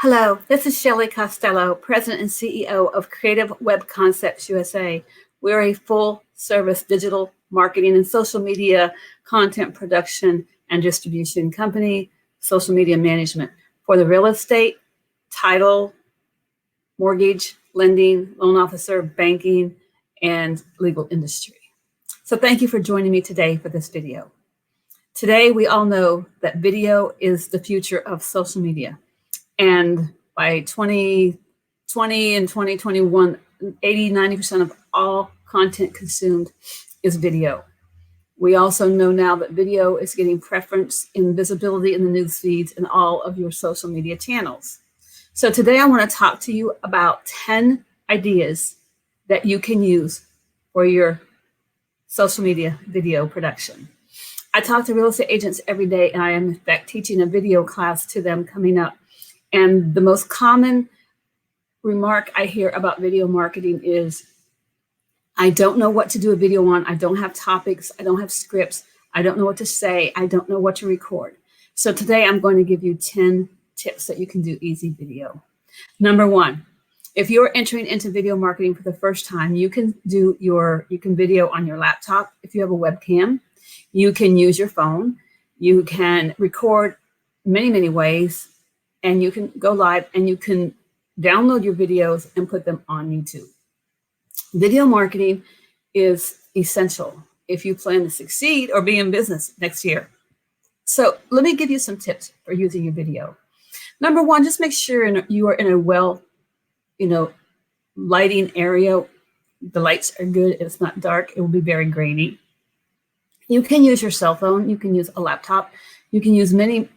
Hello, this is Shelley Costello, President and CEO of Creative Web Concepts USA. We're a full-service digital marketing and social media content production and distribution company, social media management for the real estate, title, mortgage, lending, loan officer, banking, and legal industry. So thank you for joining me today for this video. Today, we all know that video is the future of social media. And by 2020 and 2021, 80–90% of all content consumed is video. We also know now that video is getting preference in visibility in the news feeds and all of your social media channels. So today I want to talk to you about 10 ideas that you can use for your social media video production. I talk to real estate agents every day, and I am in fact teaching a video class to them coming up. And the most common remark I hear about video marketing is, I don't know what to do a video on. I don't have topics. I don't have scripts. I don't know what to say. I don't know what to record. So today I'm going to give you 10 tips that you can do easy video. Number one, if you're entering into video marketing for the first time, you can video on your laptop. If you have a webcam, you can use your phone. You can record many ways. And you can go live and you can download your videos and put them on YouTube. Video marketing is essential if you plan to succeed or be in business next year. So let me give you some tips for using your video. Number one, just make sure you are in a well, lighting area. The lights are good. It's not dark. It will be very grainy. You can use your cell phone. You can use a laptop. You can use many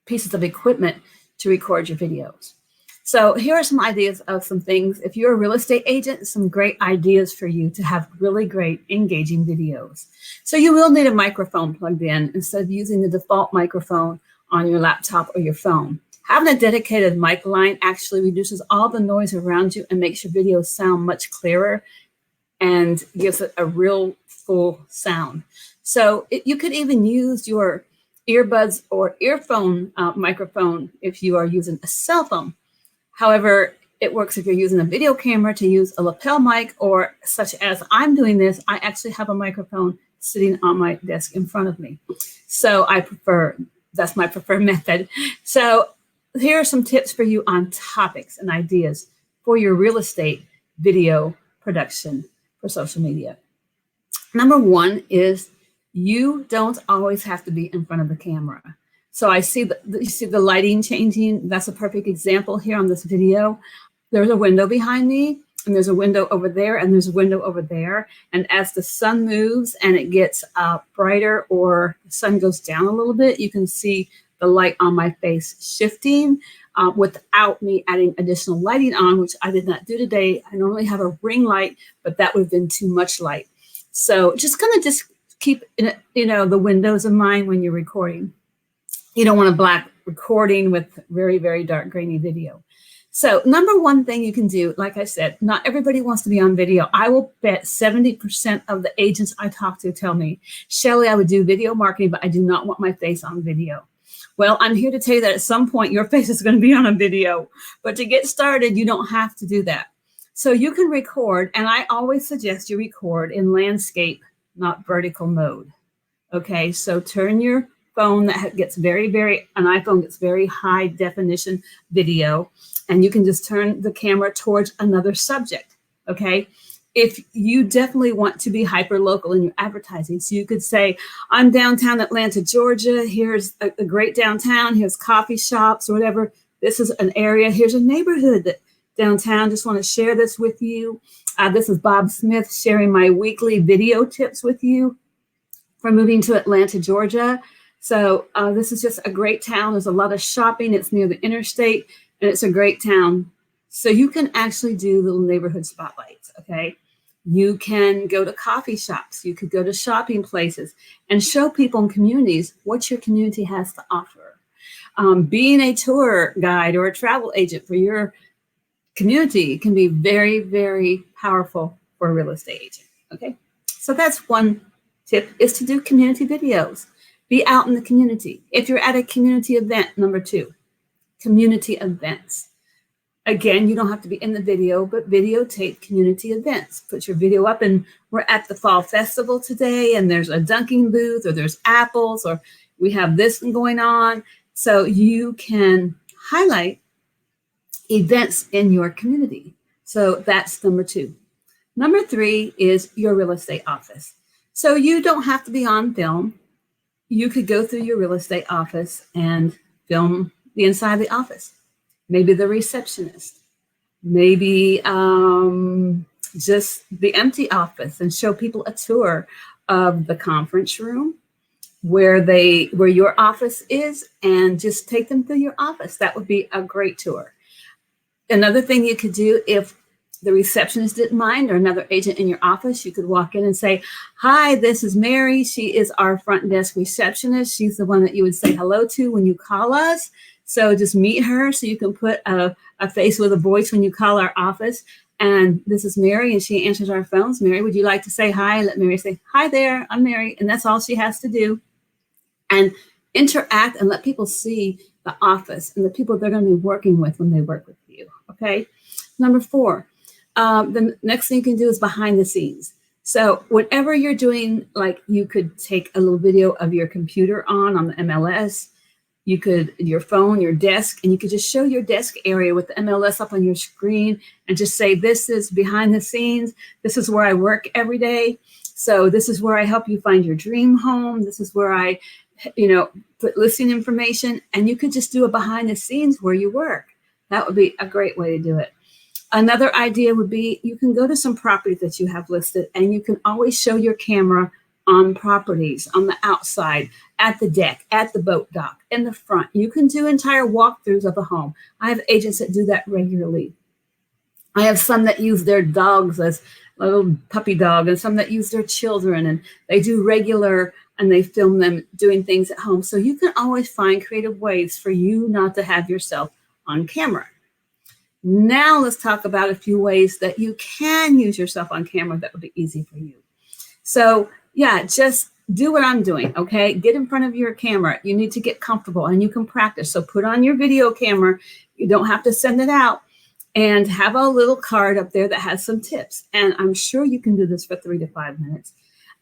pieces of equipment to record your videos. So here are some ideas of some things. If you're a real estate agent, some great ideas for you to have really great engaging videos. So you will need a microphone plugged in instead of using the default microphone on your laptop or your phone. Having a dedicated mic line actually reduces all the noise around you and makes your videos sound much clearer and gives it a real full sound. So you could even use your earbuds or earphone microphone if you are using a cell phone. However, it works if you're using a video camera to use a lapel mic, or such as I'm doing this, I actually have a microphone sitting on my desk in front of me. So that's my preferred method. So here are some tips for you on topics and ideas for your real estate video production for social media. Number one is, you don't always have to be in front of the camera. So you see the lighting changing. That's a perfect example here on this video. There's a window behind me, and there's a window over there, and there's a window over there. And as the sun moves and it gets brighter, or the sun goes down a little bit, you can see the light on my face shifting without me adding additional lighting on, which I did not do today. I normally have a ring light, but that would have been too much light. So just keep the windows in mind when you're recording. You don't want a black recording with very dark grainy video. So number one thing you can do, like I said, not everybody wants to be on video. I will bet 70% of the agents I talk to tell me, Shelley, I would do video marketing, but I do not want my face on video. Well, I'm here to tell you that at some point your face is going to be on a video, but to get started, you don't have to do that. So you can record, and I always suggest you record in landscape, not vertical mode. Okay, so turn your phone an iPhone gets very high definition video, and you can just turn the camera towards another subject. Okay, if you definitely want to be hyper local in your advertising, so you could say, I'm downtown Atlanta, Georgia. Here's a great downtown. Here's coffee shops or whatever. This is an area. Here's a neighborhood that downtown. Just want to share this with you. This is Bob Smith sharing my weekly video tips with you for moving to Atlanta, Georgia. So this is just a great town. There's a lot of shopping. It's near the interstate, and it's a great town. So you can actually do little neighborhood spotlights, okay? You can go to coffee shops. You could go to shopping places and show people in communities what your community has to offer. Being a tour guide or a travel agent for your community can be very powerful for a real estate agent, okay? So that's one tip, is to do community videos. Be out in the community. If you're at a community event, number two, community events. Again, you don't have to be in the video, but videotape community events. Put your video up, and we're at the fall festival today, and there's a dunking booth, or there's apples, or we have this going on. So you can highlight events in your community. So that's number 2. Number 3 is your real estate office. So you don't have to be on film. You could go through your real estate office and film the inside of the office. Maybe the receptionist, maybe just the empty office, and show people a tour of the conference room where your office is, and just take them through your office. That would be a great tour. Another thing you could do, if the receptionist didn't mind, or another agent in your office, you could walk in and say, "Hi, this is Mary. She is our front desk receptionist. She's the one that you would say hello to when you call us. So just meet her, so you can put a face with a voice when you call our office. And this is Mary, and she answers our phones. Mary, would you like to say hi?" Let Mary say, "Hi there, I'm Mary." And that's all she has to do. And interact and let people see the office and the people they're going to be working with when they work with you. Okay. Number 4, the next thing you can do is behind the scenes. So whatever you're doing, like, you could take a little video of your computer on the MLS. You could, your phone, your desk, and you could just show your desk area with the MLS up on your screen, and just say, "This is behind the scenes. This is where I work every day. So this is where I help you find your dream home. This is where I, put listing information." And you could just do a behind the scenes where you work. That would be a great way to do it. Another idea would be, you can go to some properties that you have listed, and you can always show your camera on properties, on the outside, at the deck, at the boat dock, in the front. You can do entire walkthroughs of a home. I have agents that do that regularly. I have some that use their dogs as a little puppy dog, and some that use their children, and they do regular, and they film them doing things at home. So you can always find creative ways for you not to have yourself on camera. Now let's talk about a few ways that you can use yourself on camera that would be easy for you. So yeah, just do what I'm doing, okay? Get in front of your camera. You need to get comfortable, and you can practice. So put on your video camera. You don't have to send it out, and have a little card up there that has some tips. And I'm sure you can do this for 3 to 5 minutes,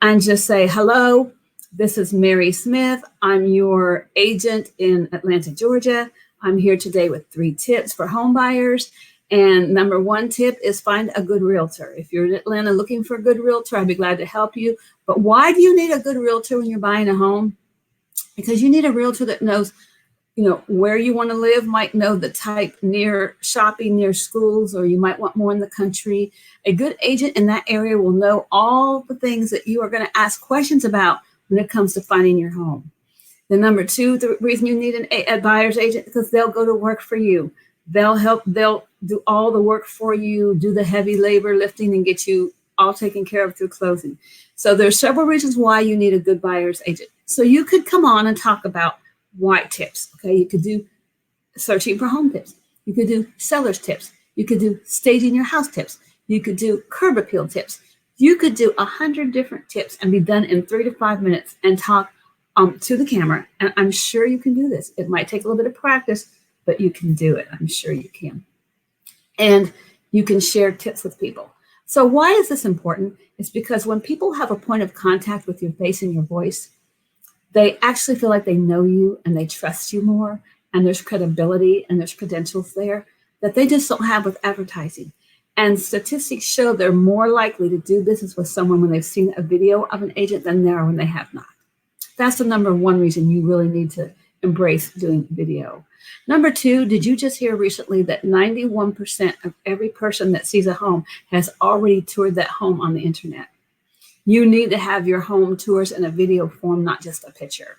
and just say, "Hello, this is Mary Smith. I'm your agent in Atlanta, Georgia. I'm here today with 3 tips for home buyers. And number 1 tip is find a good realtor. If you're in Atlanta looking for a good realtor, I'd be glad to help you. But why do you need a good realtor when you're buying a home? Because you need a realtor that knows, where you want to live, might know the type near shopping, near schools, or you might want more in the country. A good agent in that area will know all the things that you are going to ask questions about when it comes to finding your home. The number 2, the reason you need a buyer's agent, because they'll go to work for you. They'll do all the work for you, do the heavy labor lifting, and get you all taken care of through closing. So there's several reasons why you need a good buyer's agent. So you could come on and talk about white tips. Okay, you could do searching for home tips. You could do seller's tips. You could do staging your house tips. You could do curb appeal tips. You could do 100 different tips and be done in 3 to 5 minutes and talk to the camera. And I'm sure you can do this. It might take a little bit of practice, but you can do it. I'm sure you can. And you can share tips with people. So why is this important? It's because when people have a point of contact with your face and your voice, they actually feel like they know you and they trust you more, and there's credibility and there's credentials there that they just don't have with advertising. And statistics show they're more likely to do business with someone when they've seen a video of an agent than they are when they have not. That's the number 1 reason you really need to embrace doing video. Number 2, did you just hear recently that 91% of every person that sees a home has already toured that home on the internet? You need to have your home tours in a video form, not just a picture.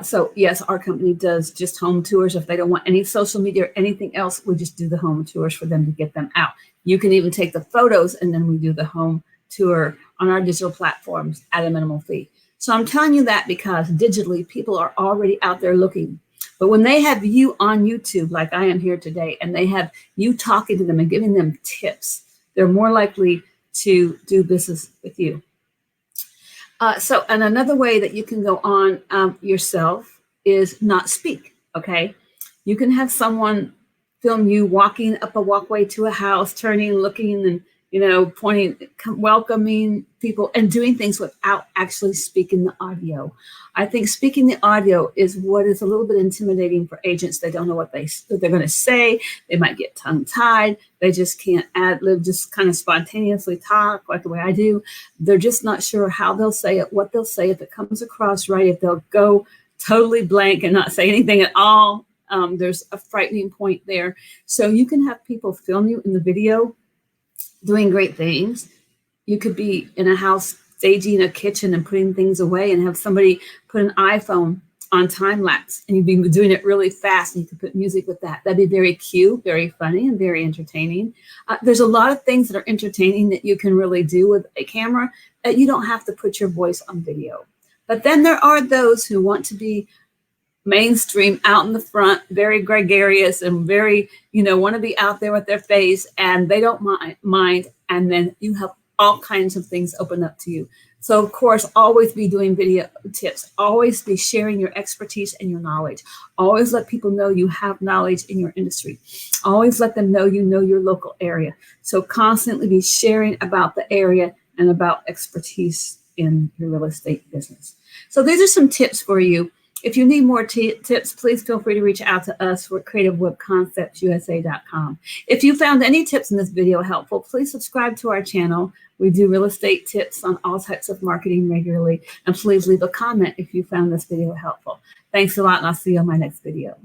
So yes, our company does just home tours. If they don't want any social media or anything else, we just do the home tours for them to get them out. You can even take the photos, and then we do the home tour on our digital platforms at a minimal fee. So I'm telling you that because digitally people are already out there looking. But when they have you on YouTube, like I am here today, and they have you talking to them and giving them tips, they're more likely to do business with you. And another way that you can go on yourself is not speak, okay? You can have someone film you walking up a walkway to a house, turning, looking, and pointing, welcoming people, and doing things without actually speaking the audio. I think speaking the audio is what is a little bit intimidating for agents. They don't know what they're going to say. They might get tongue-tied. They just can't ad-lib, just kind of spontaneously talk like the way I do. They're just not sure how they'll say it, what they'll say, if it comes across right, if they'll go totally blank and not say anything at all. There's a frightening point there. So you can have people film you in the video doing great things. You could be in a house staging a kitchen and putting things away and have somebody put an iPhone on time lapse, and you'd be doing it really fast, and you could put music with that. That'd be very cute, very funny, and very entertaining. There's a lot of things that are entertaining that you can really do with a camera that you don't have to put your voice on video. But then there are those who want to be mainstream, out in the front, very gregarious, and very, want to be out there with their face, and they don't mind. And then you have all kinds of things open up to you. So of course, always be doing video tips, always be sharing your expertise and your knowledge. Always let people know you have knowledge in your industry. Always let them know you know your local area. So constantly be sharing about the area and about expertise in your real estate business. So these are some tips for you. If you need more tips, please feel free to reach out to us. We're creativewebconceptsusa.com. If you found any tips in this video helpful, please subscribe to our channel. We do real estate tips on all types of marketing regularly. And please leave a comment if you found this video helpful. Thanks a lot, and I'll see you on my next video.